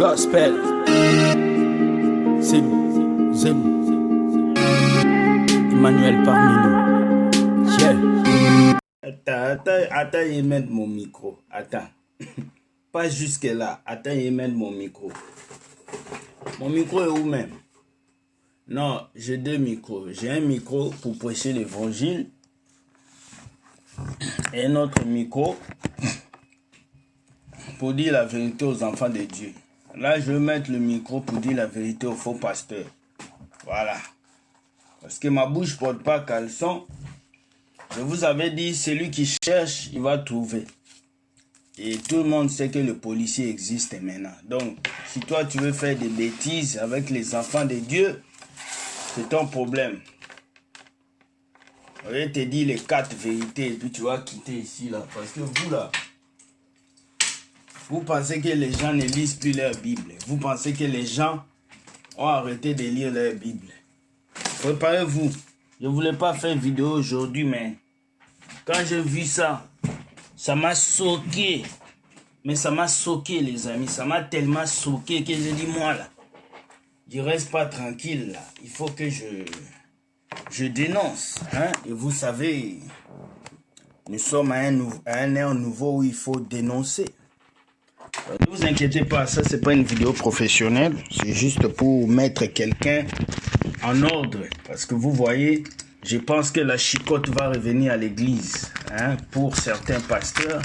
Gospel. Zim. Emmanuel parmi nous. Yeah. Attends, il met mon micro. Attends. Pas jusque là. Attends, il met mon micro. Mon micro est où même? Non, j'ai deux micros. J'ai un micro pour prêcher l'évangile. Et un autre micro pour dire la vérité aux enfants de Dieu. Là, je vais mettre le micro pour dire la vérité aux faux pasteurs. Voilà. Parce que ma bouche ne porte pas caleçon. Je vous avais dit, celui qui cherche, il va trouver. Et tout le monde sait que le policier existe maintenant. Donc, si toi, tu veux faire des bêtises avec les enfants de Dieu, c'est ton problème. Je vais te dire les 4 vérités et puis tu vas quitter ici, là. Parce que vous, là, vous pensez que les gens ne lisent plus leur Bible. Vous pensez que les gens ont arrêté de lire leur Bible. Préparez-vous. Je ne voulais pas faire une vidéo aujourd'hui, mais quand j'ai vu ça, ça m'a choqué. Mais ça m'a choqué, les amis. Ça m'a tellement choqué que j'ai dit, moi, là, je ne reste pas tranquille, là. Il faut que je dénonce. Hein? Et vous savez, nous sommes à un ère nouveau où il faut dénoncer. Ne vous inquiétez pas, ça, c'est pas une vidéo professionnelle. C'est juste pour mettre quelqu'un en ordre. Parce que vous voyez, je pense que la chicotte va revenir à l'église. Hein? Pour certains pasteurs,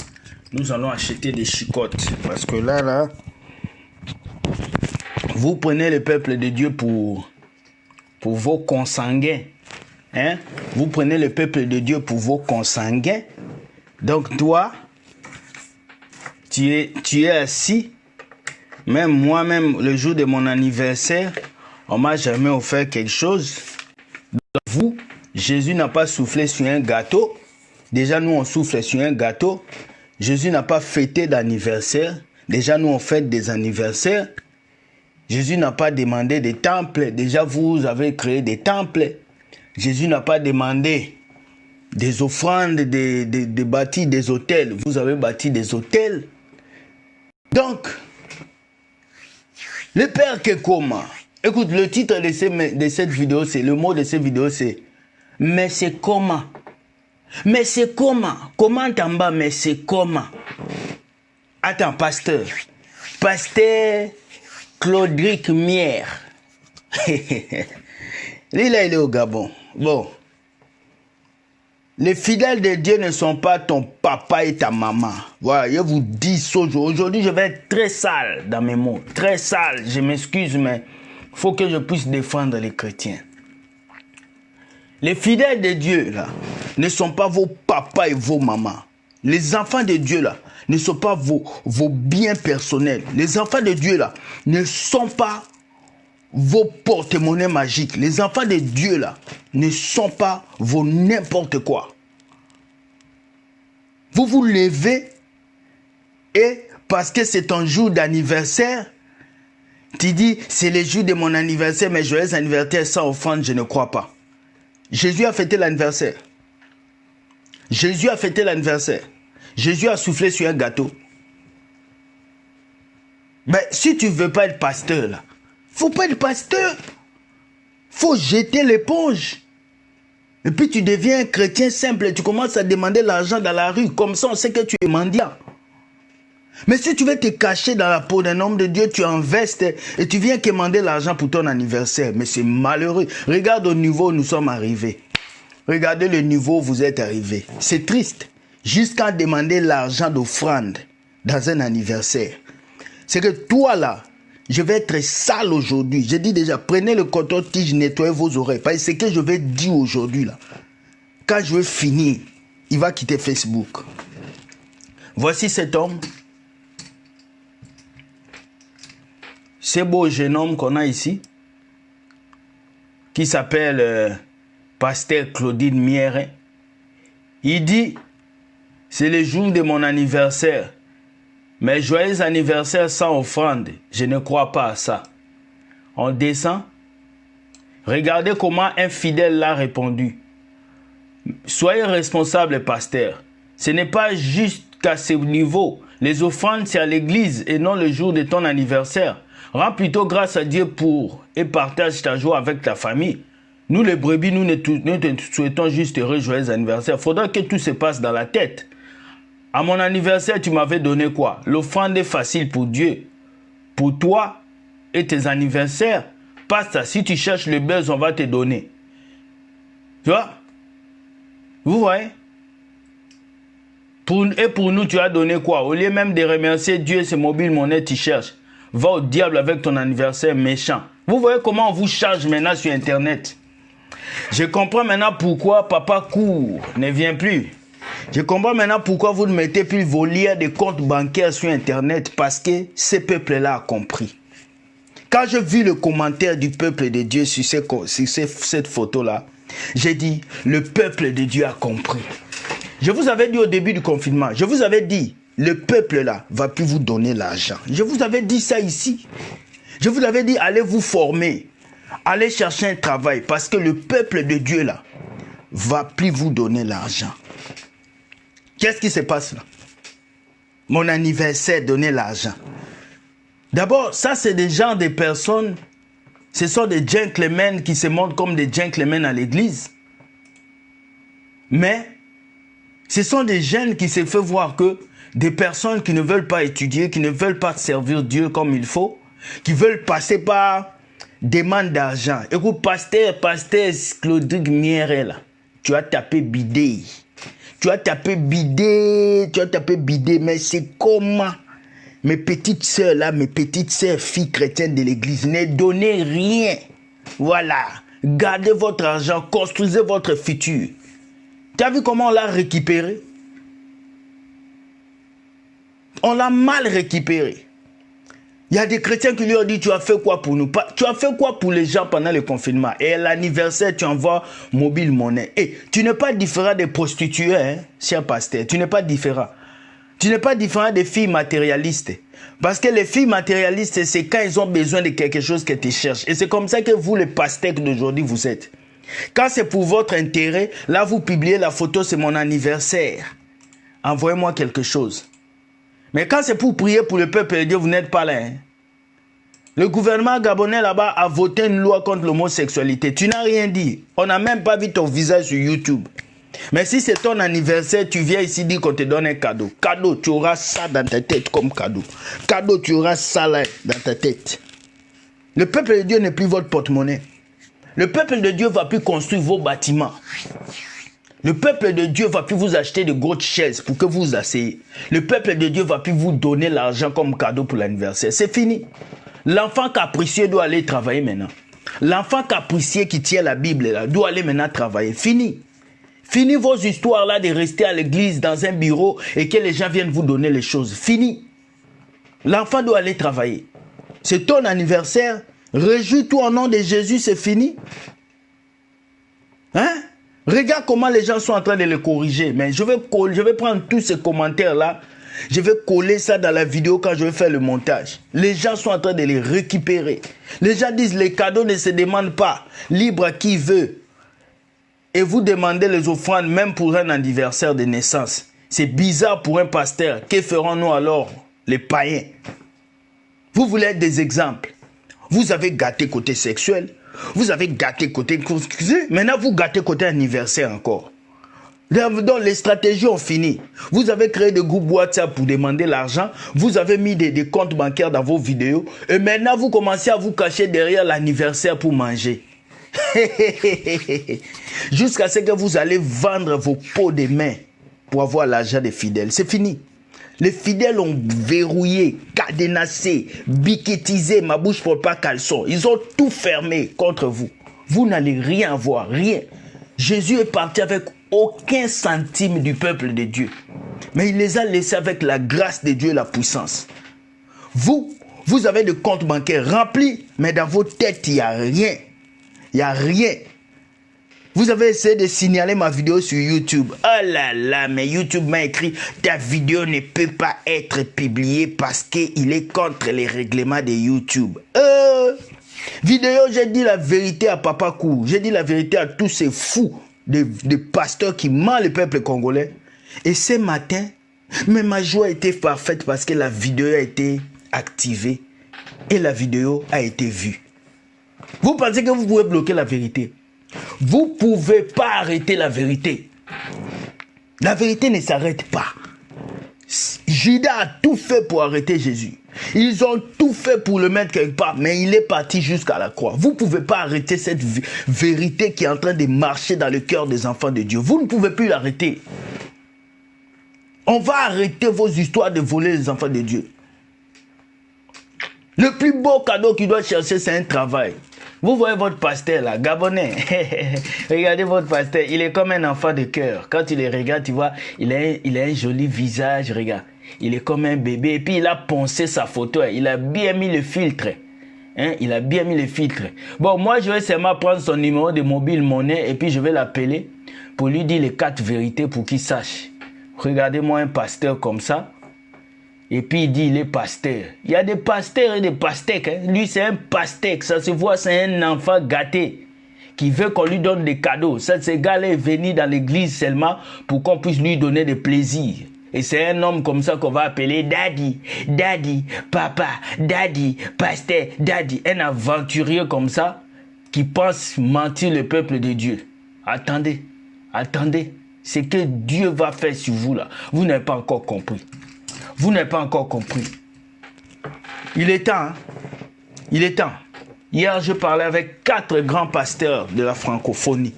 nous allons acheter des chicottes. Parce que là, vous prenez le peuple de Dieu pour vos consanguins. Hein? Vous prenez le peuple de Dieu pour vos consanguins. Donc toi, tu es assis. Même moi-même, le jour de mon anniversaire, on m'a jamais offert quelque chose. Vous, Jésus n'a pas soufflé sur un gâteau. Déjà, nous, on souffle sur un gâteau. Jésus n'a pas fêté d'anniversaire. Déjà, nous, on fête des anniversaires. Jésus n'a pas demandé des temples. Déjà, vous avez créé des temples. Jésus n'a pas demandé des offrandes, de bâtir des hôtels. Vous avez bâti des hôtels. Donc, le Père que comment? Écoute, le titre de cette vidéo, c'est le mot de cette vidéo, c'est « Mais c'est comment ?» Mais c'est comment? Comment en bas, mais c'est comment? Attends, pasteur. Pasteur Claudric Mier. Lui, là, il est au Gabon. Bon. Les fidèles de Dieu ne sont pas ton papa et ta maman. Voilà, je vous dis ça aujourd'hui. Je vais être très sale dans mes mots. Très sale. Je m'excuse, mais il faut que je puisse défendre les chrétiens. Les fidèles de Dieu, là, ne sont pas vos papas et vos mamans. Les enfants de Dieu, là, ne sont pas vos biens personnels. Les enfants de Dieu, là, ne sont pas vos porte-monnaies magiques. Les enfants de Dieu, là, ne sont pas vos n'importe quoi. Vous vous levez et parce que c'est ton jour d'anniversaire, tu dis, c'est le jour de mon anniversaire, mais joyeux anniversaire sans offrande, je ne crois pas. Jésus a fêté l'anniversaire. Jésus a fêté l'anniversaire. Jésus a soufflé sur un gâteau. Mais si tu ne veux pas être pasteur, là, faut pas être pasteur. Faut jeter l'éponge. Et puis tu deviens un chrétien simple et tu commences à demander l'argent dans la rue. Comme ça, on sait que tu es mendiant. Mais si tu veux te cacher dans la peau d'un homme de Dieu, tu en vestes et tu viens quémander l'argent pour ton anniversaire. Mais c'est malheureux. Regarde au niveau où nous sommes arrivés. Regardez le niveau où vous êtes arrivés. C'est triste. Jusqu'à demander l'argent d'offrande dans un anniversaire. C'est que toi là, je vais être sale aujourd'hui. Je dis déjà, prenez le coton-tige, nettoyez vos oreilles. Parce que ce que je vais dire aujourd'hui là, quand je vais finir, il va quitter Facebook. Voici cet homme. Ce beau jeune homme qu'on a ici, qui s'appelle Pasteur Claudine Mier. Il dit, c'est le jour de mon anniversaire. Mais joyeux anniversaire sans offrande, je ne crois pas à ça. On descend. Regardez comment un fidèle l'a répondu. Soyez responsable, pasteur. Ce n'est pas juste qu'à ce niveau. Les offrandes, c'est à l'église et non le jour de ton anniversaire. Rends plutôt grâce à Dieu pour et partage ta joie avec ta famille. Nous les brebis, nous te souhaitons juste heureux, joyeux anniversaire. Il faudra que tout se passe dans la tête. À mon anniversaire, tu m'avais donné quoi? L'offrande est facile pour Dieu. Pour toi et tes anniversaires, passe ça. Si tu cherches le buzz, on va te donner. Tu vois? Vous voyez? Pour nous, tu as donné quoi? Au lieu même de remercier Dieu, c'est mobile monnaie, tu cherches. Va au diable avec ton anniversaire méchant. Vous voyez comment on vous charge maintenant sur Internet? Je comprends maintenant pourquoi Papa Court ne vient plus. Je comprends maintenant pourquoi vous ne mettez plus vos liens de comptes bancaires sur Internet, parce que ce peuple-là a compris. Quand j'ai vu le commentaire du peuple de Dieu sur cette photo-là, j'ai dit, le peuple de Dieu a compris. Je vous avais dit au début du confinement, je vous avais dit, le peuple-là va plus vous donner l'argent. Je vous avais dit ça ici. Je vous avais dit, allez vous former, allez chercher un travail, parce que le peuple de Dieu là va plus vous donner l'argent. Qu'est-ce qui se passe là? Mon anniversaire, donner l'argent. D'abord, ça c'est des gens, des personnes, ce sont des gentlemen qui se montrent comme des gentlemen à l'église. Mais, ce sont des jeunes qui se font voir que des personnes qui ne veulent pas étudier, qui ne veulent pas servir Dieu comme il faut, qui veulent passer par demande d'argent. Écoute, pasteur Claude Mierel, tu as tapé bidé. Tu as tapé bidé, mais c'est comment? Mes petites sœurs là, mes petites sœurs filles chrétiennes de l'église, ne donnez rien. Voilà. Gardez votre argent, construisez votre futur. Tu as vu comment on l'a récupéré? On l'a mal récupéré. Il y a des chrétiens qui lui ont dit, tu as fait quoi pour nous? Tu as fait quoi pour les gens pendant le confinement? Et à l'anniversaire, tu envoies mobile monnaie. Et tu n'es pas différent des prostituées, hein, cher pasteur. Tu n'es pas différent. Tu n'es pas différent des filles matérialistes. Parce que les filles matérialistes, c'est quand ils ont besoin de quelque chose que tu cherches. Et c'est comme ça que vous, les pasteurs d'aujourd'hui, vous êtes. Quand c'est pour votre intérêt, là, vous publiez la photo, c'est mon anniversaire. Envoyez-moi quelque chose. Mais quand c'est pour prier pour le peuple de Dieu, vous n'êtes pas là. Hein? Le gouvernement gabonais là-bas a voté une loi contre l'homosexualité. Tu n'as rien dit. On n'a même pas vu ton visage sur YouTube. Mais si c'est ton anniversaire, tu viens ici dire qu'on te donne un cadeau. Cadeau, tu auras ça dans ta tête comme cadeau. Cadeau, tu auras ça là dans ta tête. Le peuple de Dieu n'est plus votre porte-monnaie. Le peuple de Dieu va plus construire vos bâtiments. Le peuple de Dieu va plus vous acheter de grosses chaises pour que vous vous asseyez. Le peuple de Dieu va plus vous donner l'argent comme cadeau pour l'anniversaire. C'est fini. L'enfant capricieux doit aller travailler maintenant. L'enfant capricieux qui tient la Bible là, doit aller maintenant travailler. Fini. Fini vos histoires là de rester à l'église dans un bureau et que les gens viennent vous donner les choses. Fini. L'enfant doit aller travailler. C'est ton anniversaire. Réjouis-toi au nom de Jésus, c'est fini. Hein? Regarde comment les gens sont en train de le corriger. Mais je vais prendre tous ces commentaires-là. Je vais coller ça dans la vidéo quand je vais faire le montage. Les gens sont en train de les récupérer. Les gens disent les cadeaux ne se demandent pas. Libre à qui veut. Et vous demandez les offrandes même pour un anniversaire de naissance. C'est bizarre pour un pasteur. Que ferons-nous alors, les païens? Vous voulez être des exemples. Vous avez gâté côté sexuel. Vous avez gâté côté... Maintenant, vous gâtez côté anniversaire encore. Donc, les stratégies ont fini. Vous avez créé des groupes WhatsApp pour demander l'argent. Vous avez mis des comptes bancaires dans vos vidéos. Et maintenant, vous commencez à vous cacher derrière l'anniversaire pour manger. Jusqu'à ce que vous allez vendre vos pots de main pour avoir l'argent des fidèles. C'est fini. Les fidèles ont verrouillé, cadenassé, biquetisé, ma bouche pour pas caleçon. Ils ont tout fermé contre vous. Vous n'allez rien voir, rien. Jésus est parti avec aucun centime du peuple de Dieu. Mais il les a laissés avec la grâce de Dieu et la puissance. Vous avez des comptes bancaires remplis, mais dans vos têtes, il n'y a rien. Il n'y a rien. Vous avez essayé de signaler ma vidéo sur YouTube. Oh là là, mais YouTube m'a écrit « Ta vidéo ne peut pas être publiée parce qu'il est contre les règlements de YouTube. » Vidéo, j'ai dit la vérité à Papa Court. J'ai dit la vérité à tous ces fous de pasteurs qui mentent le peuple congolais. Et ce matin, mais ma joie était parfaite parce que la vidéo a été activée et la vidéo a été vue. Vous pensez que vous pouvez bloquer la vérité? Vous ne pouvez pas arrêter la vérité. La vérité ne s'arrête pas. Judas a tout fait pour arrêter Jésus. Ils ont tout fait pour le mettre quelque part, mais il est parti jusqu'à la croix. Vous ne pouvez pas arrêter cette vérité qui est en train de marcher dans le cœur des enfants de Dieu. Vous ne pouvez plus l'arrêter. On va arrêter vos histoires de voler les enfants de Dieu. Le plus beau cadeau qu'il doit chercher, c'est un travail. Vous voyez votre pasteur là, Gabonais. Regardez votre pasteur, il est comme un enfant de cœur. Quand tu le regardes, tu vois, il a un joli visage, regarde. Il est comme un bébé. Et puis il a poncé sa photo. Il a bien mis le filtre. Il a bien mis le filtre. Bon, moi je vais seulement prendre son numéro de mobile monnaie et puis je vais l'appeler pour lui dire les 4 vérités pour qu'il sache. Regardez-moi un pasteur comme ça. Et puis il dit il est pasteur. Il y a des pasteurs et des pastèques. Lui c'est un pastèque. Ça se voit, c'est un enfant gâté qui veut qu'on lui donne des cadeaux. Ça, ce gars-là est venu dans l'église seulement pour qu'on puisse lui donner des plaisirs. Et c'est un homme comme ça qu'on va appeler daddy, daddy, papa, daddy, pasteur, daddy. Un aventurier comme ça qui pense mentir le peuple de Dieu. Attendez, attendez. Ce que Dieu va faire sur vous là, vous n'avez pas encore compris. Vous n'avez pas encore compris. Il est temps. Hein? Il est temps. Hier, je parlais avec 4 grands pasteurs de la francophonie.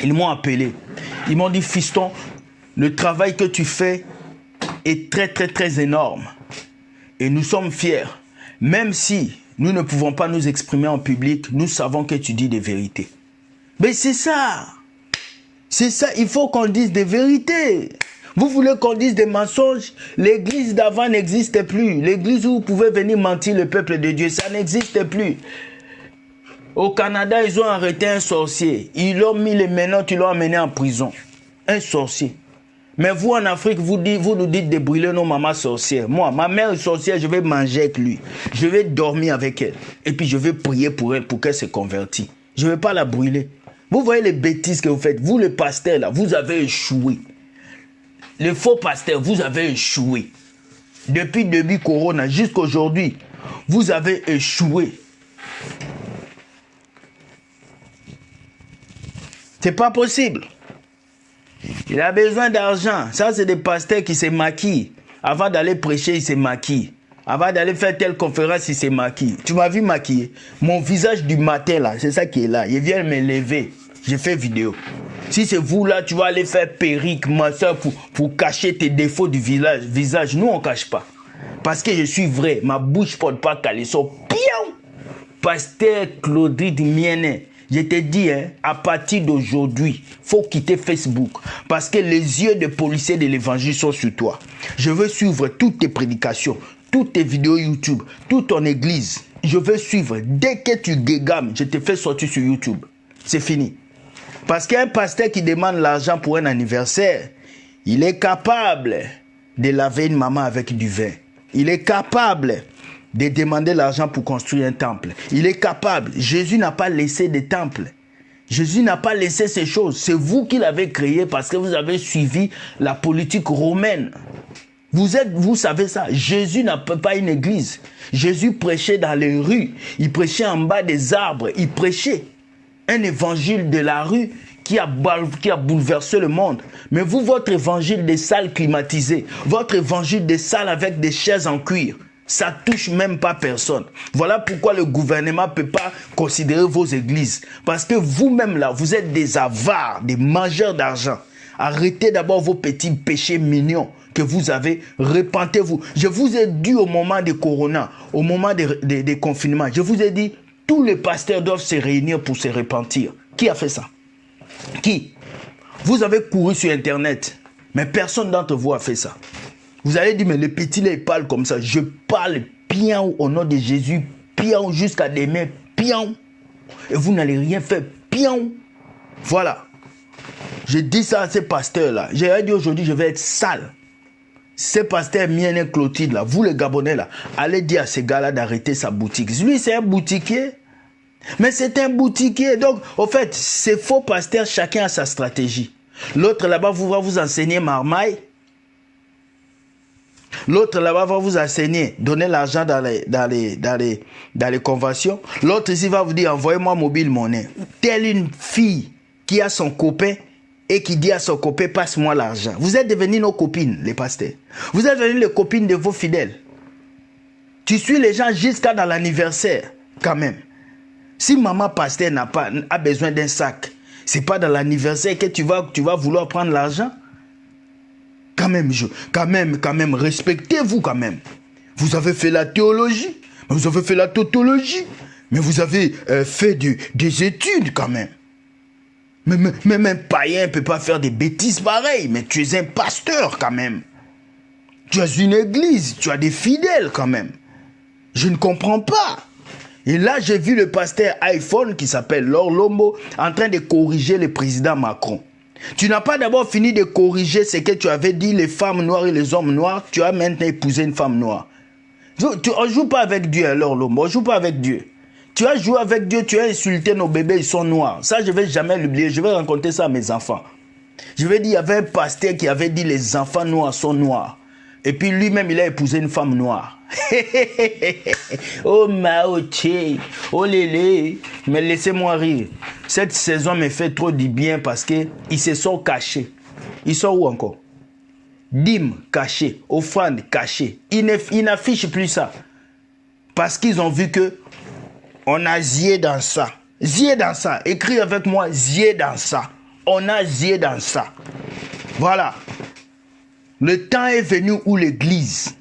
Ils m'ont appelé. Ils m'ont dit, fiston, le travail que tu fais est très, très, très énorme. Et nous sommes fiers. Même si nous ne pouvons pas nous exprimer en public, nous savons que tu dis des vérités. Mais c'est ça. C'est ça. Il faut qu'on dise des vérités. Vous voulez qu'on dise des mensonges? L'église d'avant n'existe plus. L'église où vous pouvez venir mentir le peuple de Dieu, ça n'existe plus. Au Canada, ils ont arrêté un sorcier. Ils l'ont mis les menottes, ils l'ont amené en prison. Un sorcier. Mais vous, en Afrique, vous nous dites de brûler nos mamans sorcières. Moi, ma mère est sorcière, je vais manger avec lui. Je vais dormir avec elle. Et puis, je vais prier pour elle, pour qu'elle se convertisse. Je ne vais pas la brûler. Vous voyez les bêtises que vous faites. Vous, les pasteurs, là, vous avez échoué. Les faux pasteurs, vous avez échoué. Depuis le début Corona jusqu'à aujourd'hui, vous avez échoué. C'est pas possible. Il a besoin d'argent. Ça, c'est des pasteurs qui se maquillent. Avant d'aller prêcher, ils se maquillent. Avant d'aller faire telle conférence, ils se maquillent. Tu m'as vu maquiller. Mon visage du matin, là, c'est ça qui est là. Il vient me lever. J'ai fait vidéo. Si c'est vous là, tu vas aller faire perruque, masseur pour cacher tes défauts du visage. Nous, on ne cache pas. Parce que je suis vrai. Ma bouche ne porte pas caleçon. Pion! Pasteur Claudie Mienne, je te dis, hein, à partir d'aujourd'hui, il faut quitter Facebook. Parce que les yeux des policiers de l'évangile sont sur toi. Je veux suivre toutes tes prédications, toutes tes vidéos YouTube, toute ton église. Je veux suivre. Dès que tu guégames, je te fais sortir sur YouTube. C'est fini. Parce qu'un pasteur qui demande l'argent pour un anniversaire, il est capable de laver une maman avec du vin. Il est capable de demander l'argent pour construire un temple. Il est capable. Jésus n'a pas laissé de temple. Jésus n'a pas laissé ces choses. C'est vous qui l'avez créé parce que vous avez suivi la politique romaine. Vous savez ça. Jésus n'a pas une église. Jésus prêchait dans les rues. Il prêchait en bas des arbres. Il prêchait. Un évangile de la rue qui a bouleversé le monde. Mais vous, votre évangile des salles climatisées, votre évangile des salles avec des chaises en cuir, ça touche même pas personne. Voilà pourquoi le gouvernement ne peut pas considérer vos églises. Parce que vous-même là, vous êtes des avares, des mangeurs d'argent. Arrêtez d'abord vos petits péchés mignons que vous avez. Repentez-vous. Je vous ai dit au moment de Corona, au moment des confinements, je vous ai dit, tous les pasteurs doivent se réunir pour se repentir. Qui a fait ça? Qui? Vous avez couru sur Internet, mais personne d'entre vous a fait ça. Vous allez dire, mais le petit là, il parle comme ça. Je parle bien au nom de Jésus, bien jusqu'à demain, bien. Et vous n'allez rien faire, bien. Voilà. Je dis ça à ces pasteurs-là. J'ai dit aujourd'hui, je vais être sale. Ces pasteurs Mienne Clotilde, là, vous les Gabonais, là, allez dire à ces gars-là d'arrêter sa boutique. Lui, c'est un boutiquier. Mais c'est un boutiquier. Donc, au fait, ces faux pasteurs, chacun a sa stratégie. L'autre là-bas, va vous enseigner marmaille. L'autre là-bas va vous assainir, donner l'argent dans les conventions. L'autre ici va vous dire, envoyez-moi mobile monnaie. Telle une fille qui a son copain et qui dit à son copain, passe-moi l'argent. Vous êtes devenus nos copines, les pasteurs. Vous êtes devenus les copines de vos fidèles. Tu suis les gens jusqu'à dans l'anniversaire, quand même. Si maman pasteur a besoin d'un sac, c'est pas dans l'anniversaire que tu vas vouloir prendre l'argent. Quand même, respectez-vous quand même. Vous avez fait la théologie, vous avez fait la tautologie, mais vous avez fait des études quand même. Même un païen ne peut pas faire des bêtises pareilles, mais tu es un pasteur quand même. Tu as une église, tu as des fidèles quand même. Je ne comprends pas. Et là, j'ai vu le pasteur iPhone qui s'appelle Laure Lombo en train de corriger le président Macron. Tu n'as pas d'abord fini de corriger ce que tu avais dit, les femmes noires et les hommes noirs. Tu as maintenant épousé une femme noire. On ne joue pas avec Dieu, alors l'homme. On ne joue pas avec Dieu. Tu as joué avec Dieu, tu as insulté nos bébés, ils sont noirs. Ça, je ne vais jamais l'oublier. Je vais raconter ça à mes enfants. Je vais dire, il y avait un pasteur qui avait dit les enfants noirs sont noirs. Et puis lui-même, il a épousé une femme noire. Oh Maoché, oh Lélé, mais laissez-moi rire. Cette saison me fait trop du bien parce qu'ils se sont cachés. Ils sont où encore? Dîmes cachés, offrandes cachées. Ils n'affichent plus ça. Parce qu'ils ont vu que on a zié dans ça. Zié dans ça. Écris avec moi, zié dans ça. On a zié dans ça. Voilà. Le temps est venu où l'Église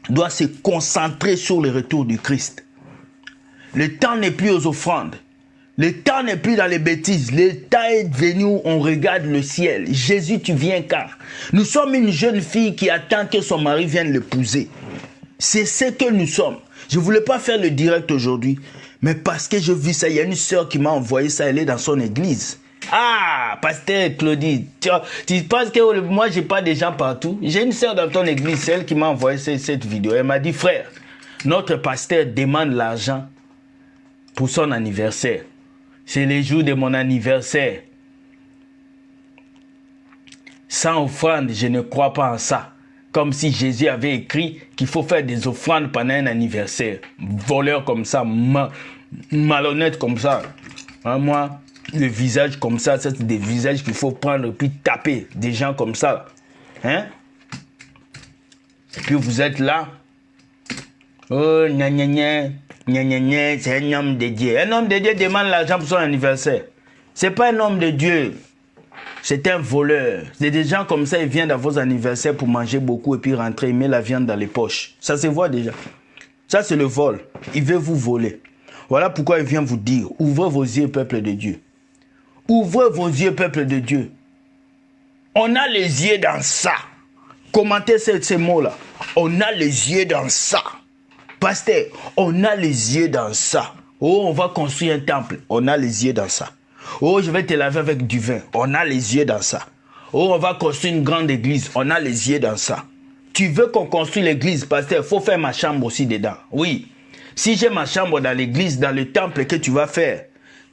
doit se concentrer sur le retour du Christ. Le temps n'est plus aux offrandes. Le temps n'est plus dans les bêtises. Le temps est venu où on regarde le ciel. Jésus, tu viens quand? Nous sommes une jeune fille qui attend que son mari vienne l'épouser. C'est ce que nous sommes. Je ne voulais pas faire le direct aujourd'hui, mais parce que je vis ça, il y a une sœur qui m'a envoyé ça, elle est dans son église. Ah, pasteur Claudie, tu penses que moi, je n'ai pas des gens partout? J'ai une sœur dans ton église, c'est elle qui m'a envoyé cette vidéo. Elle m'a dit, frère, notre pasteur demande l'argent pour son anniversaire. C'est le jour de mon anniversaire. Sans offrande, je ne crois pas en ça. Comme si Jésus avait écrit qu'il faut faire des offrandes pendant un anniversaire. Voleur comme ça, malhonnête comme ça. Hein, moi, le visage comme ça, c'est des visages qu'il faut prendre et puis taper. Des gens comme ça. Hein? Et puis vous êtes là. Oh, gna gna gna. Gna gna gna, c'est un homme de Dieu. Un homme de Dieu demande l'argent pour son anniversaire. C'est pas un homme de Dieu. C'est un voleur. C'est des gens comme ça, ils viennent à vos anniversaires pour manger beaucoup et puis rentrer, ils mettent la viande dans les poches. Ça se voit déjà. Ça, c'est le vol. Il veut vous voler. Voilà pourquoi il vient vous dire, ouvrez vos yeux, peuple de Dieu. Ouvrez vos yeux, peuple de Dieu. On a les yeux dans ça. Commentez ces mots-là. On a les yeux dans ça. Pasteur, on a les yeux dans ça. Oh, on va construire un temple. On a les yeux dans ça. Oh, je vais te laver avec du vin. On a les yeux dans ça. Oh, on va construire une grande église. On a les yeux dans ça. Tu veux qu'on construise l'église, pasteur, il faut faire ma chambre aussi dedans. Oui. Si j'ai ma chambre dans l'église, dans le temple que tu vas faire,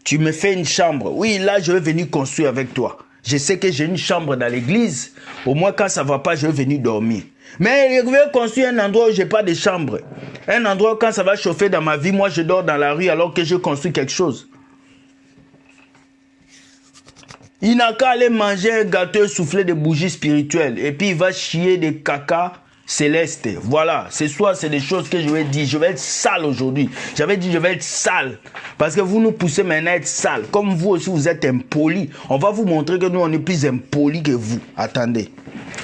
tu me fais une chambre. Oui, là, je vais venir construire avec toi. Je sais que j'ai une chambre dans l'église. Au moins, quand ça ne va pas, je vais venir dormir. Mais je veux construire un endroit où je n'ai pas de chambre. Un endroit où quand ça va chauffer dans ma vie, moi, je dors dans la rue alors que je construis quelque chose. Il n'a qu'à aller manger un gâteau soufflé de bougies spirituelles. Et puis, il va chier des caca célestes. Voilà. Ce soir, c'est des choses que je vais dire. Je vais être sale aujourd'hui. J'avais dit, je vais être sale. Parce que vous nous poussez maintenant à être sale. Comme vous aussi, vous êtes impolis. On va vous montrer que nous, on est plus impolis que vous. Attendez.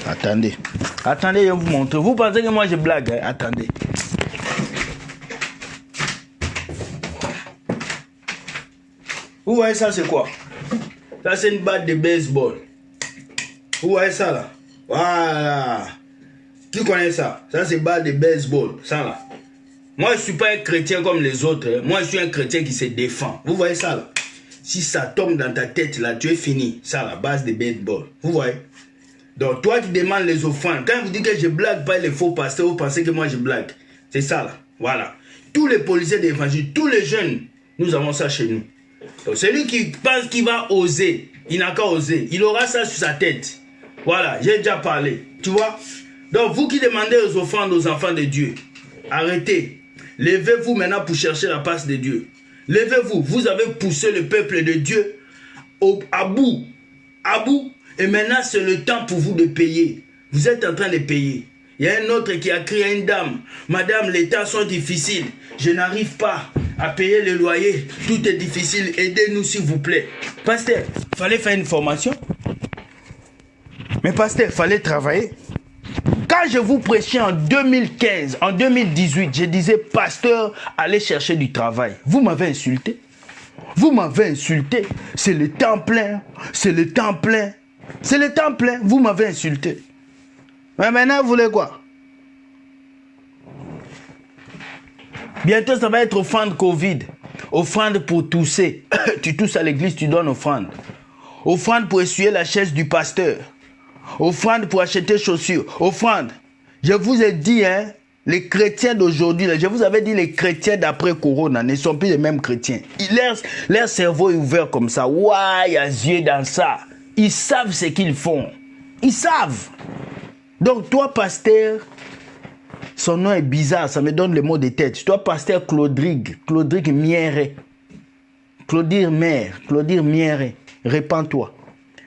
Attendez. Attendez, je vais vous montrer. Vous pensez que moi, je blague, hein? Attendez. Vous voyez ça, c'est quoi? Ça, c'est une batte de baseball. Vous voyez ça, là? Voilà. Qui connaît ça? Ça, c'est une batte de baseball. Ça, là. Moi, je ne suis pas un chrétien comme les autres. Hein. Moi, je suis un chrétien qui se défend. Vous voyez ça, là? Si ça tombe dans ta tête, là, tu es fini. Ça, la base de baseball. Vous voyez? Donc, toi qui demandes les offrandes, quand vous dites que je blague pas les faux pasteurs, vous pensez que moi, je blague. C'est ça, là. Voilà. Tous les policiers d'évangile, tous les jeunes, nous avons ça chez nous. Donc, celui qui pense qu'il va oser, il n'a qu'à oser. Il aura ça sur sa tête. Voilà, j'ai déjà parlé. Tu vois? Donc, vous qui demandez aux offrandes aux enfants de Dieu, arrêtez. Levez-vous maintenant pour chercher la face de Dieu. Levez-vous. Vous avez poussé le peuple de Dieu à bout. À bout. Et maintenant, c'est le temps pour vous de payer. Vous êtes en train de payer. Il y a un autre qui a crié à une dame. Madame, les temps sont difficiles. Je n'arrive pas à payer le loyer. Tout est difficile. Aidez-nous, s'il vous plaît. Pasteur, il fallait faire une formation. Mais pasteur, il fallait travailler. Quand je vous prêchais en 2015, en 2018, je disais, pasteur, allez chercher du travail. Vous m'avez insulté. Vous m'avez insulté. C'est le temps plein. C'est le temps plein. C'est le temps plein. Vous m'avez insulté. Mais maintenant, vous voulez quoi? Bientôt, ça va être offrande Covid. Offrande pour tousser. Tu tousses à l'église, tu donnes offrande. Offrande pour essuyer la chaise du pasteur. Offrande pour acheter chaussures. Offrande. Je vous ai dit, hein, les chrétiens d'aujourd'hui, je vous avais dit, les chrétiens d'après Corona ne sont plus les mêmes chrétiens. Leur cerveau est ouvert comme ça. Ouah, il y a yeux dans ça. Ils savent ce qu'ils font. Ils savent. Donc, toi, pasteur, son nom est bizarre, ça me donne le mot de tête. Toi, pasteur Claudrigue Mierre. Claudir Mierre. Répands-toi.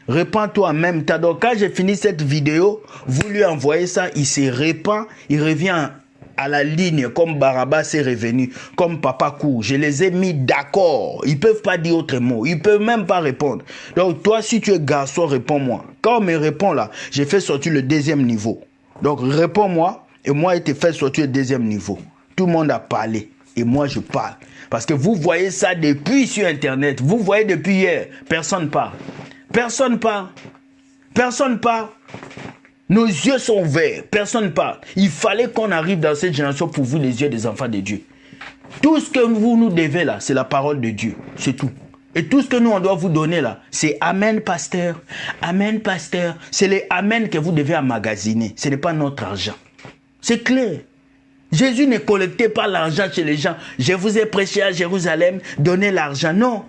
Répands-toi en même temps. Donc, quand j'ai fini cette vidéo, vous lui envoyez ça, il se répand, il revient à la ligne comme Barabbas est revenu, comme Papa Court. Je les ai mis d'accord. Ils ne peuvent pas dire autre mot. Ils ne peuvent même pas répondre. Donc, toi, si tu es garçon, réponds-moi. Quand on me répond là, j'ai fait sortir le deuxième niveau. Donc, réponds-moi et moi, je te fais sortir le deuxième niveau. Tout le monde a parlé et moi, je parle. Parce que vous voyez ça depuis sur Internet. Vous voyez depuis hier. Personne ne parle. Personne ne parle. Personne ne parle. Nos yeux sont ouverts. Personne ne parle. Il fallait qu'on arrive dans cette génération pour vous les yeux des enfants de Dieu. Tout ce que vous nous devez là, c'est la parole de Dieu. C'est tout. Et tout ce que nous, on doit vous donner là, c'est Amen, pasteur. Amen, pasteur. C'est les Amen que vous devez emmagasiner. Ce n'est pas notre argent. C'est clair. Jésus ne collectait pas l'argent chez les gens. Je vous ai prêché à Jérusalem, donnez l'argent. Non.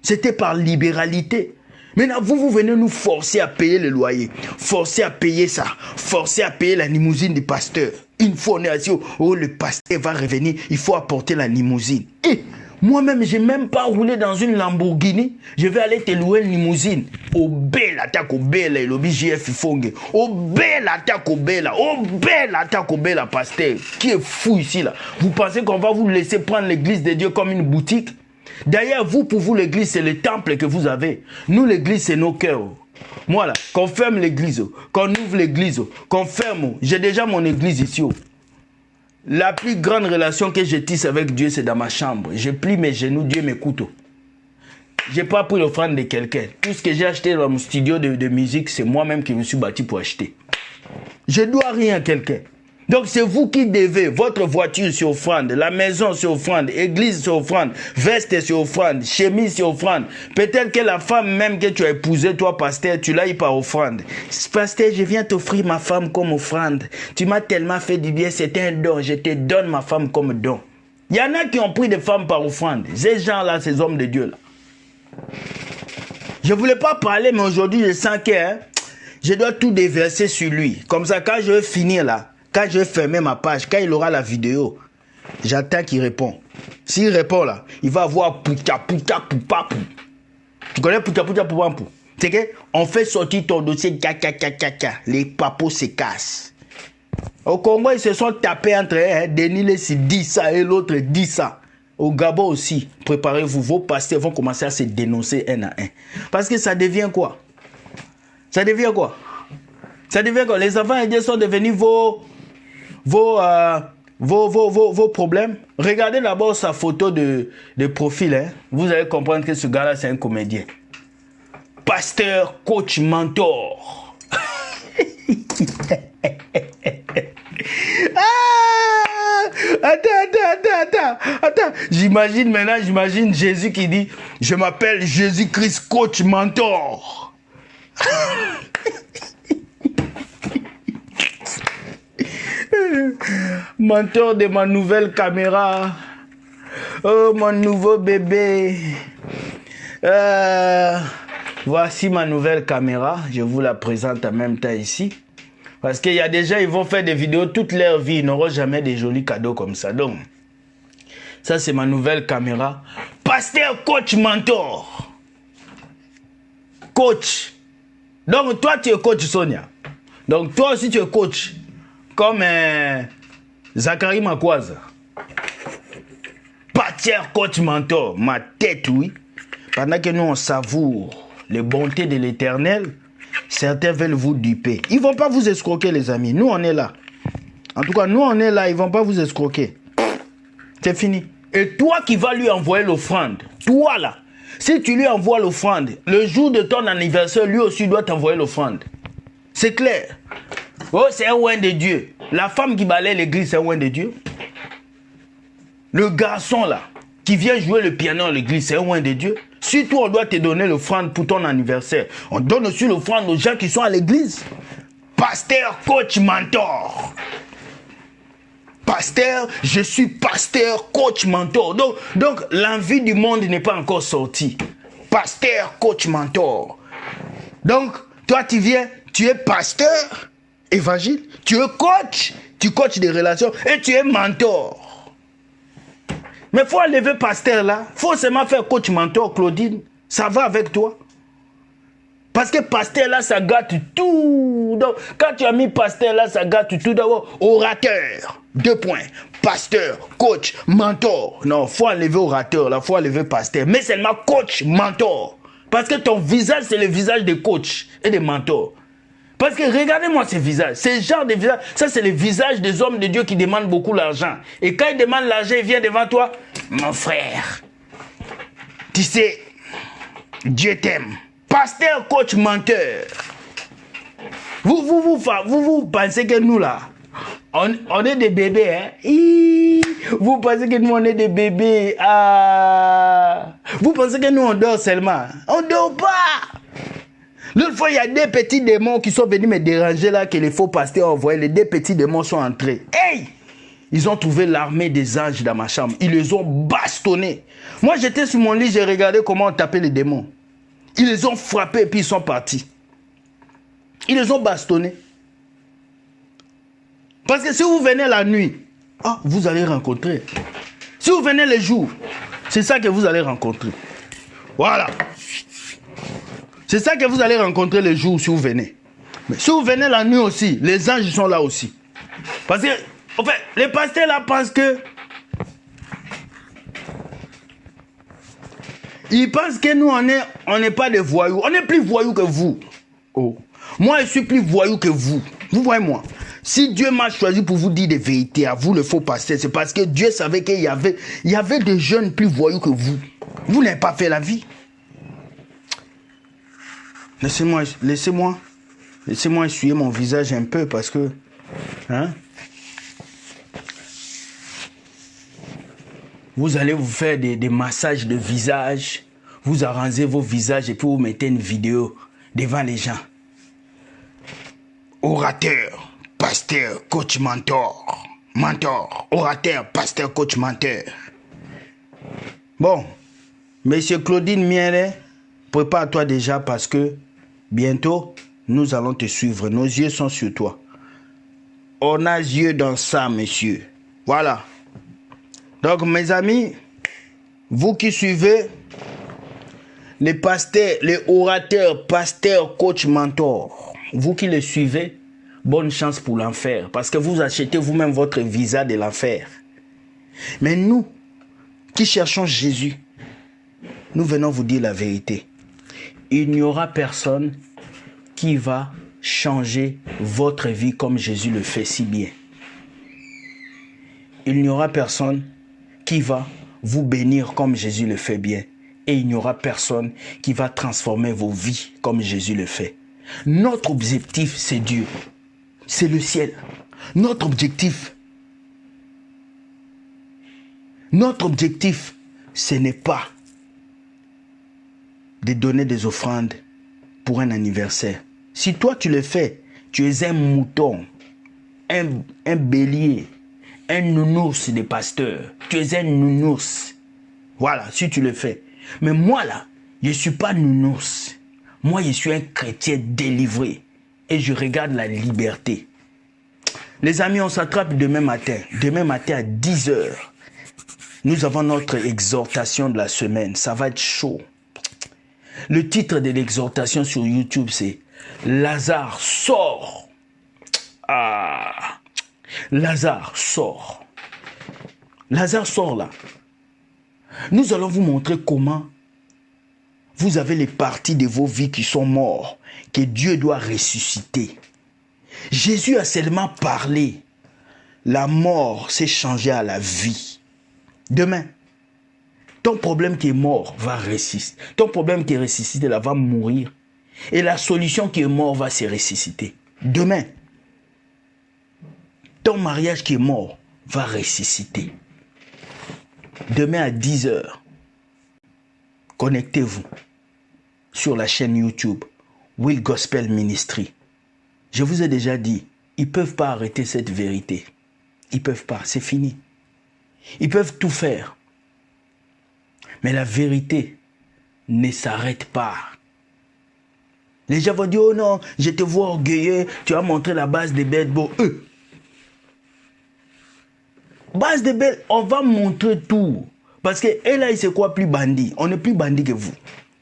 C'était par libéralité. Maintenant, vous venez nous forcer à payer le loyer, forcer à payer ça, forcer à payer la limousine du pasteur. Une fois on est assis, oh, le pasteur va revenir, il faut apporter la limousine. Et moi-même, je n'ai même pas roulé dans une Lamborghini. Je vais aller te louer une limousine. Au bel attaque au bel, et l'objet JF Fongue. Au bel attaque au bel, pasteur. Qui est fou ici là? Vous pensez qu'on va vous laisser prendre l'église de Dieu comme une boutique? D'ailleurs, vous, pour vous, l'église, c'est le temple que vous avez. Nous, l'église, c'est nos cœurs. Moi, là, qu'on ferme l'église, qu'on ouvre l'église, qu'on ferme. J'ai déjà mon église ici. La plus grande relation que je tisse avec Dieu, c'est dans ma chambre. Je plie mes genoux, Dieu m'écoute. Je n'ai pas pris l'offrande de quelqu'un. Tout ce que j'ai acheté dans mon studio de musique, c'est moi-même qui me suis bâti pour acheter. Je ne dois rien à quelqu'un. Donc c'est vous qui devez, votre voiture sur offrande, la maison sur offrande, église sur offrande, veste sur offrande, chemise sur offrande. Peut-être que la femme même que tu as épousée, toi pasteur, tu l'as eu par offrande. Pasteur, je viens t'offrir ma femme comme offrande. Tu m'as tellement fait du bien, c'est un don, je te donne ma femme comme don. Il y en a qui ont pris des femmes par offrande. Ces gens-là, ces hommes de Dieu là. Je ne voulais pas parler, mais aujourd'hui je sens que je dois tout déverser sur lui. Comme ça, quand je vais finir là, quand je vais fermer ma page, quand il aura la vidéo, j'attends qu'il répond. S'il répond là, il va avoir pouta pouta poupa pou. Tu connais pouta pouta poupa pou? C'est que on fait sortir ton dossier, les papos se cassent. Au Congo, ils se sont tapés entre eux. Denis Lessi dit ça et l'autre dit ça. Au Gabon aussi, préparez-vous, vos pasteurs vont commencer à se dénoncer un à un. Parce que ça devient quoi? Ça devient quoi? Ça devient quoi? Les enfants indiens sont devenus vos problèmes. Regardez d'abord sa photo de profil. Hein. Vous allez comprendre que ce gars-là, c'est un comédien. Pasteur, coach, mentor. Attends. J'imagine Jésus qui dit, je m'appelle Jésus-Christ, coach, mentor. Mentor de ma nouvelle caméra. Oh, mon nouveau bébé. Voici ma nouvelle caméra. Je vous la présente en même temps ici. Parce qu'il y a des gens, ils vont faire des vidéos toute leur vie, ils n'auront jamais des jolis cadeaux comme ça. Donc, ça c'est ma nouvelle caméra. Pasteur, coach, mentor. Coach. Donc, toi, tu es coach, Sonia. Donc, toi aussi, tu es coach. Comme Zachary Makwaza. Pasteur, coach, mentor. Ma tête, oui. Pendant que nous, on savoure les bontés de l'Éternel, certains veulent vous duper. Ils ne vont pas vous escroquer, les amis. Nous, on est là. En tout cas, nous, on est là. Ils ne vont pas vous escroquer. C'est fini. Et toi qui vas lui envoyer l'offrande, toi là, si tu lui envoies l'offrande, le jour de ton anniversaire, lui aussi doit t'envoyer l'offrande. C'est clair. Oh, c'est un oint de Dieu. La femme qui balaye l'église, c'est un oint de Dieu. Le garçon là, qui vient jouer le piano à l'église, c'est un oint de Dieu. Si toi, on doit te donner l'offrande pour ton anniversaire, on donne aussi l'offrande aux gens qui sont à l'église. Pasteur, coach, mentor. Pasteur, je suis pasteur, coach, mentor. Donc l'envie du monde n'est pas encore sortie. Pasteur, coach, mentor. Donc, toi, tu viens, tu es pasteur, évangile, tu es coach, tu coaches des relations et tu es mentor. Mais il faut enlever pasteur là. Il faut seulement faire coach, mentor, Claudine. Ça va avec toi. Parce que pasteur là, ça gâte tout. Donc, quand tu as mis pasteur là, ça gâte tout. D'abord, orateur. 2 points. Pasteur, coach, mentor. Non, il faut enlever orateur là. Il faut enlever pasteur. Mais seulement coach, mentor. Parce que ton visage, c'est le visage des coachs et des mentors. Parce que regardez-moi ces visages. Ces genres de visages, ça c'est le visage des hommes de Dieu qui demandent beaucoup l'argent. Et quand ils demandent l'argent, ils viennent devant toi. Mon frère, tu sais, Dieu t'aime. Pasteur, coach, menteur. Vous pensez que nous là, on est des bébés, hein? Vous pensez que nous on est des bébés. Vous pensez que nous on dort seulement. On dort pas. L'autre fois, il y a des petits démons qui sont venus me déranger là, que les faux pasteurs ont envoyé. Les 2 petits démons sont entrés. Hey! Ils ont trouvé l'armée des anges dans ma chambre. Ils les ont bastonnés. Moi, j'étais sur mon lit, j'ai regardé comment on tapait les démons. Ils les ont frappés et puis ils sont partis. Ils les ont bastonnés. Parce que si vous venez la nuit, vous allez rencontrer. Si vous venez le jour, c'est ça que vous allez rencontrer. Voilà. C'est ça que vous allez rencontrer le jour si vous venez. Mais si vous venez la nuit aussi, les anges sont là aussi. Parce que, en fait, les pasteurs là pensent que... Ils pensent que nous, on n'est pas des voyous. On est plus voyous que vous. Oh. Moi, je suis plus voyou que vous. Vous voyez moi. Si Dieu m'a choisi pour vous dire des vérités, à vous le faux pasteur, c'est parce que Dieu savait qu'il y avait des jeunes plus voyous que vous. Vous n'avez pas fait la vie. Laissez-moi essuyer mon visage un peu parce que... Hein? Vous allez vous faire des massages de visage. Vous arrangez vos visages et puis vous mettez une vidéo devant les gens. Orateur, pasteur, coach, mentor. Mentor, orateur, pasteur, coach, menteur. Bon, monsieur Claudine Miele, prépare-toi déjà parce que bientôt, nous allons te suivre. Nos yeux sont sur toi. On a yeux dans ça, monsieur. Voilà. Donc, mes amis, vous qui suivez les pasteurs, les orateurs, pasteurs, coach, mentors, vous qui les suivez, bonne chance pour l'enfer. Parce que vous achetez vous-même votre visa de l'enfer. Mais nous, qui cherchons Jésus, nous venons vous dire la vérité. Il n'y aura personne qui va changer votre vie comme Jésus le fait si bien. Il n'y aura personne qui va vous bénir comme Jésus le fait bien. Et il n'y aura personne qui va transformer vos vies comme Jésus le fait. Notre objectif, c'est Dieu. C'est le ciel. Notre objectif, ce n'est pas de donner des offrandes pour un anniversaire. Si toi tu le fais, tu es un mouton, un bélier, un nounours des pasteurs. Tu es un nounours. Voilà, si tu le fais. Mais moi là, je ne suis pas nounours. Moi, je suis un chrétien délivré. et je regarde la liberté. Les amis, on s'attrape demain matin. Demain matin à 10 h. Nous avons notre exhortation de la semaine. Ça va être chaud. Le titre de l'exhortation sur YouTube, c'est « Lazare sort ». Ah, Lazare sort. Lazare sort là. Nous allons vous montrer comment vous avez les parties de vos vies qui sont mortes, que Dieu doit ressusciter. Jésus a seulement parlé. La mort s'est changée à la vie. Demain, ton problème qui est mort va ressusciter. Ton problème qui est ressuscité là va mourir. Et la solution qui est mort va se ressusciter. Demain, ton mariage qui est mort va ressusciter. Demain à 10 h, connectez-vous sur la chaîne YouTube Will Gospel Ministry. Je vous ai déjà dit, ils ne peuvent pas arrêter cette vérité. Ils ne peuvent pas, c'est fini. Ils peuvent tout faire. Mais la vérité ne s'arrête pas. Les gens vont dire, oh non, je te vois orgueilleux, tu as montré la base des bêtes. Bon, base des bêtes, on va montrer tout. Parce que, et là, c'est quoi plus bandit? On n'est plus bandit que vous.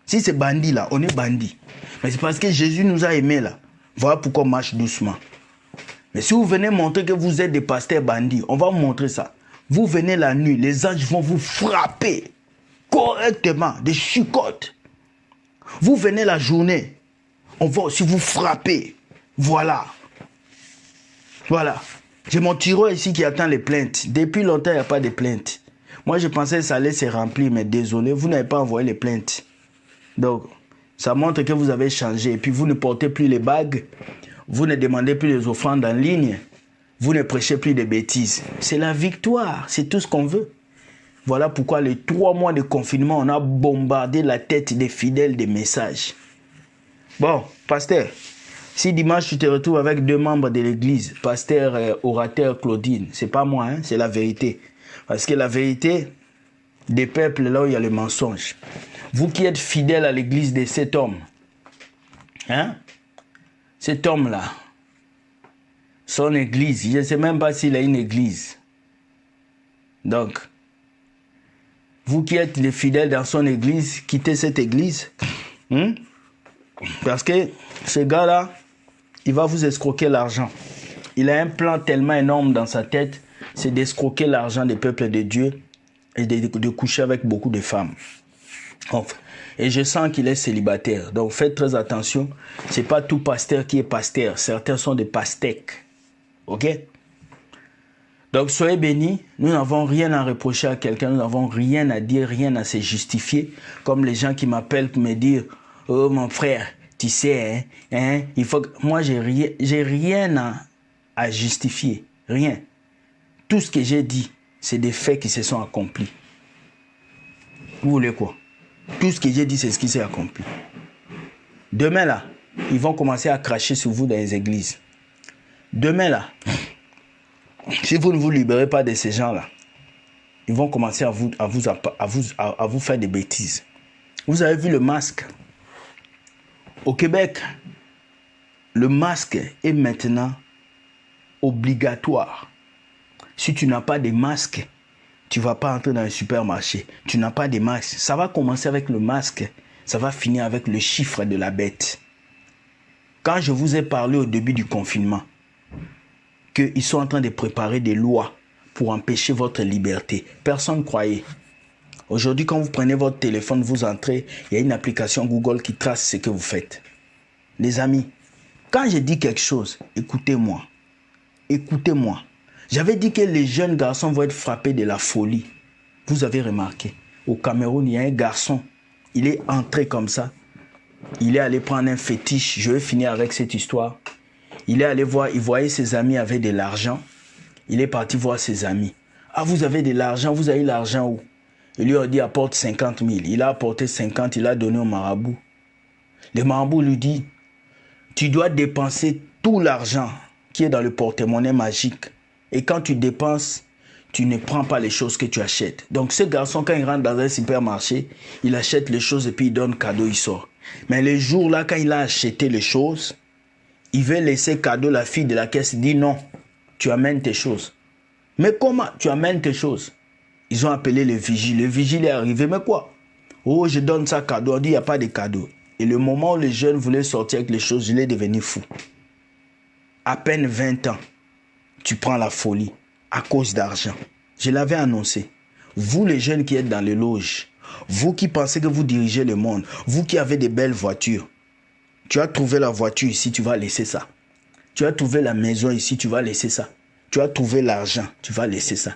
Si c'est bandit là, on est bandit. Mais c'est parce que Jésus nous a aimés là. Voilà pourquoi on marche doucement. Mais si vous venez montrer que vous êtes des pasteurs bandits, on va vous montrer ça. Vous venez la nuit, les anges vont vous frapper correctement, des chicottes. Vous venez la journée, on va aussi vous frapper. Voilà. Voilà. J'ai mon tiroir ici qui attend les plaintes. Depuis longtemps, il n'y a pas de plaintes. Moi, je pensais que ça allait se remplir, mais désolé, vous n'avez pas envoyé les plaintes. Donc, ça montre que vous avez changé. Et puis, vous ne portez plus les bagues. Vous ne demandez plus les offrandes en ligne. Vous ne prêchez plus de bêtises. C'est la victoire. C'est tout ce qu'on veut. Voilà pourquoi les 3 mois de confinement, on a bombardé la tête des fidèles des messages. Bon, pasteur, si dimanche tu te retrouves avec 2 membres de l'église, pasteur, orateur Claudine, c'est pas moi, hein, c'est la vérité. Parce que la vérité des peuples, là où il y a le mensonge. Vous qui êtes fidèles à l'église de cet homme, hein, cet homme-là, son église, je ne sais même pas s'il a une église. Donc, vous qui êtes les fidèles dans son église, quittez cette église. Parce que ce gars-là, il va vous escroquer l'argent. Il a un plan tellement énorme dans sa tête, c'est d'escroquer l'argent des peuples de Dieu et de coucher avec beaucoup de femmes. Enfin, et je sens qu'il est célibataire. Donc faites très attention. Ce n'est pas tout pasteur qui est pasteur. Certains sont des pastèques. Ok? Donc soyez bénis. Nous n'avons rien à reprocher à quelqu'un. Nous n'avons rien à dire, rien à se justifier. Comme les gens qui m'appellent pour me dire, oh mon frère, tu sais, il faut que... Moi, j'ai rien à justifier. Rien. Tout ce que j'ai dit, c'est des faits qui se sont accomplis. Vous voulez quoi? Tout ce que j'ai dit, c'est ce qui s'est accompli. Demain, là, ils vont commencer à cracher sur vous dans les églises. Demain, là, si vous ne vous libérez pas de ces gens-là, ils vont commencer à vous faire des bêtises. Vous avez vu le masque? Au Québec, le masque est maintenant obligatoire. Si tu n'as pas de masque, tu ne vas pas entrer dans un supermarché. Tu n'as pas de masque. Ça va commencer avec le masque. Ça va finir avec le chiffre de la bête. Quand je vous ai parlé au début du confinement, qu'ils sont en train de préparer des lois pour empêcher votre liberté, personne ne croyait. Aujourd'hui, quand vous prenez votre téléphone, vous entrez, il y a une application Google qui trace ce que vous faites. Les amis, quand je dis quelque chose, écoutez-moi. Écoutez-moi. J'avais dit que les jeunes garçons vont être frappés de la folie. Vous avez remarqué, au Cameroun, il y a un garçon. Il est entré comme ça. Il est allé prendre un fétiche. Je vais finir avec cette histoire. Il est allé voir, il voyait ses amis avaient de l'argent. Il est parti voir ses amis. Ah, vous avez de l'argent, vous avez l'argent où? Il lui a dit, apporte 50 000. Il a apporté 50, il a donné au marabout. Le marabout lui dit, tu dois dépenser tout l'argent qui est dans le porte-monnaie magique. Et quand tu dépenses, tu ne prends pas les choses que tu achètes. Donc ce garçon, quand il rentre dans un supermarché, il achète les choses et puis il donne cadeau, il sort. Mais le jour là, quand il a acheté les choses, Il veut laisser cadeau, la fille de la caisse dit non, tu amènes tes choses. Mais comment tu amènes tes choses? Ils ont appelé le vigile. Le vigile est arrivé, mais quoi? Oh, je donne ça cadeau. On dit, il n'y a pas de cadeau. Et le moment où les jeunes voulaient sortir avec les choses, il est devenu fou. À peine 20 ans, tu prends la folie à cause d'argent. Je l'avais annoncé. Vous les jeunes qui êtes dans les loges, vous qui pensez que vous dirigez le monde, vous qui avez des belles voitures, tu as trouvé la voiture ici, tu vas laisser ça. Tu as trouvé la maison ici, tu vas laisser ça. Tu as trouvé l'argent, tu vas laisser ça.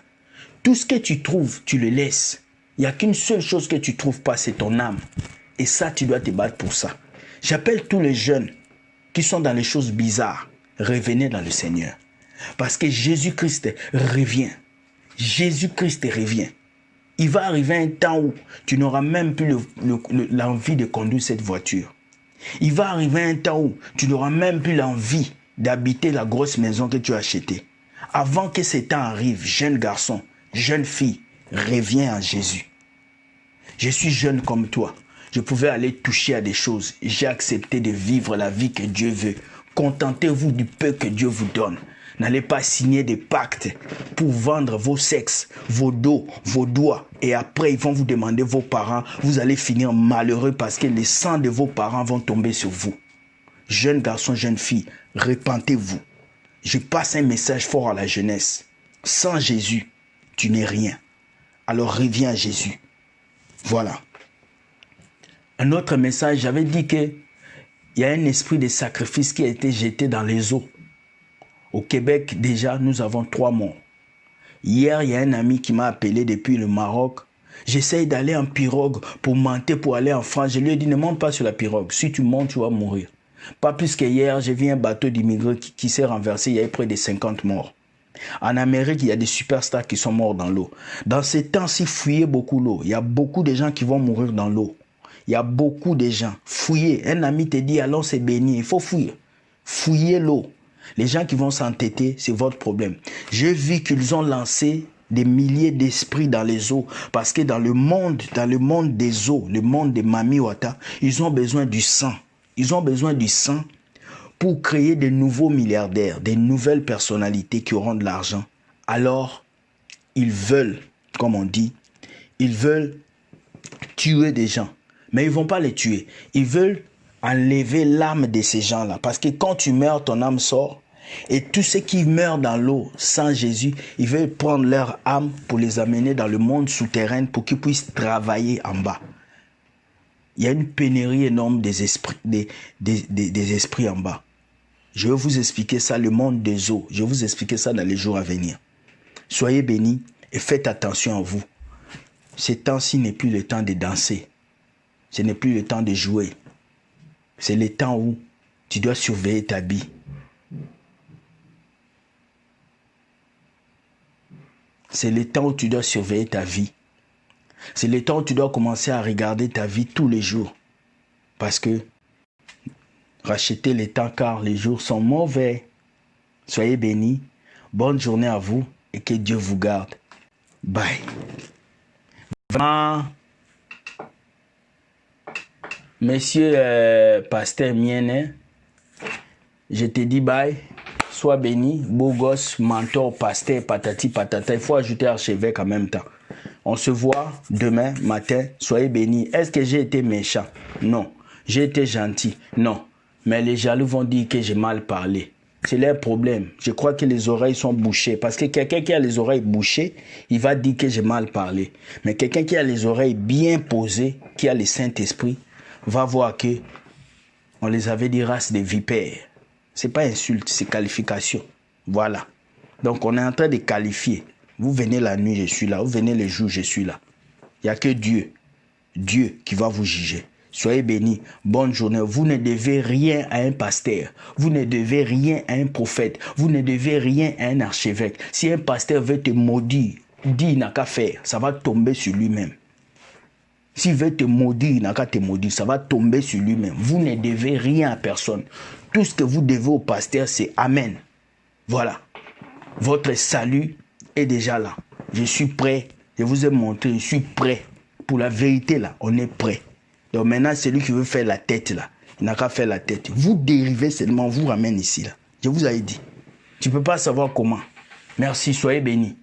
Tout ce que tu trouves, tu le laisses. Il n'y a qu'une seule chose que tu ne trouves pas, c'est ton âme. Et ça, tu dois te battre pour ça. J'appelle tous les jeunes qui sont dans les choses bizarres, revenez dans le Seigneur. Parce que Jésus-Christ revient. Jésus-Christ revient. Il va arriver un temps où tu n'auras même plus l'envie de conduire cette voiture. Il va arriver un temps où tu n'auras même plus l'envie d'habiter la grosse maison que tu as achetée. Avant que ce temps arrive, jeune garçon, jeune fille, reviens à Jésus. Je suis jeune comme toi. Je pouvais aller toucher à des choses. J'ai accepté de vivre la vie que Dieu veut. Contentez-vous du peu que Dieu vous donne. N'allez pas signer des pactes pour vendre vos sexes, vos dos, vos doigts. Et après, ils vont vous demander vos parents. Vous allez finir malheureux parce que les sangs de vos parents vont tomber sur vous. Jeunes garçons, jeunes filles, repentez-vous. Je passe un message fort à la jeunesse. Sans Jésus, tu n'es rien. Alors reviens à Jésus. Voilà. Un autre message, j'avais dit qu'il y a un esprit de sacrifice qui a été jeté dans les eaux. Au Québec, déjà, nous avons 3 morts. Hier, il y a un ami qui m'a appelé depuis le Maroc. J'essaye d'aller en pirogue pour monter, pour aller en France. Je lui ai dit, ne monte pas sur la pirogue. Si tu montes, tu vas mourir. Pas plus que hier, j'ai vu un bateau d'immigrés qui s'est renversé. Il y avait près de 50 morts. En Amérique, il y a des superstars qui sont morts dans l'eau. Dans ces temps-ci, fouillez beaucoup l'eau. Il y a beaucoup de gens qui vont mourir dans l'eau. Il y a beaucoup de gens. Fouillez. Un ami te dit, allons se baigner. Il faut fouiller. Fouillez l'eau. Les gens qui vont s'entêter, c'est votre problème. J'ai vu qu'ils ont lancé des milliers d'esprits dans les eaux. Parce que dans le monde des eaux, le monde des Mami Wata, ils ont besoin du sang. Ils ont besoin du sang pour créer de nouveaux milliardaires, des nouvelles personnalités qui auront de l'argent. Alors, ils veulent, comme on dit, ils veulent tuer des gens. Mais ils ne vont pas les tuer. Ils veulent enlever l'âme de ces gens-là. Parce que quand tu meurs, ton âme sort. Et tous ceux qui meurent dans l'eau sans Jésus, ils veulent prendre leur âme pour les amener dans le monde souterrain pour qu'ils puissent travailler en bas. Il y a une pénurie énorme des esprits, des esprits en bas. Je vais vous expliquer ça, le monde des eaux. Je vais vous expliquer ça dans les jours à venir. Soyez bénis et faites attention à vous. Ce temps-ci n'est plus le temps de danser. Ce n'est plus le temps de jouer. C'est le temps où tu dois surveiller ta vie. C'est le temps où tu dois surveiller ta vie. C'est le temps où tu dois commencer à regarder ta vie tous les jours. Parce que rachetez le temps car les jours sont mauvais. Soyez bénis. Bonne journée à vous et que Dieu vous garde. Bye. Monsieur Pasteur Mienne, je te dis bye. Sois béni. Beau gosse, mentor, pasteur, patati, patata. Il faut ajouter archevêque en même temps. On se voit demain matin. Soyez bénis. Est-ce que j'ai été méchant? Non. J'ai été gentil? Non. Mais les jaloux vont dire que j'ai mal parlé. C'est leur problème. Je crois que les oreilles sont bouchées. Parce que quelqu'un qui a les oreilles bouchées, il va dire que j'ai mal parlé. Mais quelqu'un qui a les oreilles bien posées, qui a le Saint-Esprit, va voir que on les avait dit race de vipères. C'est pas insulte, c'est qualification. Voilà. Donc on est en train de qualifier. Vous venez la nuit, je suis là. Vous venez le jour, je suis là. Il n'y a que Dieu. Dieu qui va vous juger. Soyez bénis. Bonne journée. Vous ne devez rien à un pasteur. Vous ne devez rien à un prophète. Vous ne devez rien à un archevêque. Si un pasteur veut te maudire, dis, il n'a qu'à faire. Ça va tomber sur lui-même. S'il veut te maudire, il n'a qu'à te maudire. Ça va tomber sur lui-même. Vous ne devez rien à personne. Tout ce que vous devez au pasteur, c'est Amen. Voilà. Votre salut est déjà là. Je suis prêt. Je vous ai montré, je suis prêt. Pour la vérité, là, on est prêt. Donc maintenant, celui qui veut faire la tête, là, Il n'a qu'à faire la tête. Vous dérivez seulement, vous ramène ici. Là. Je vous avais dit. Tu ne peux pas savoir comment. Merci, soyez bénis.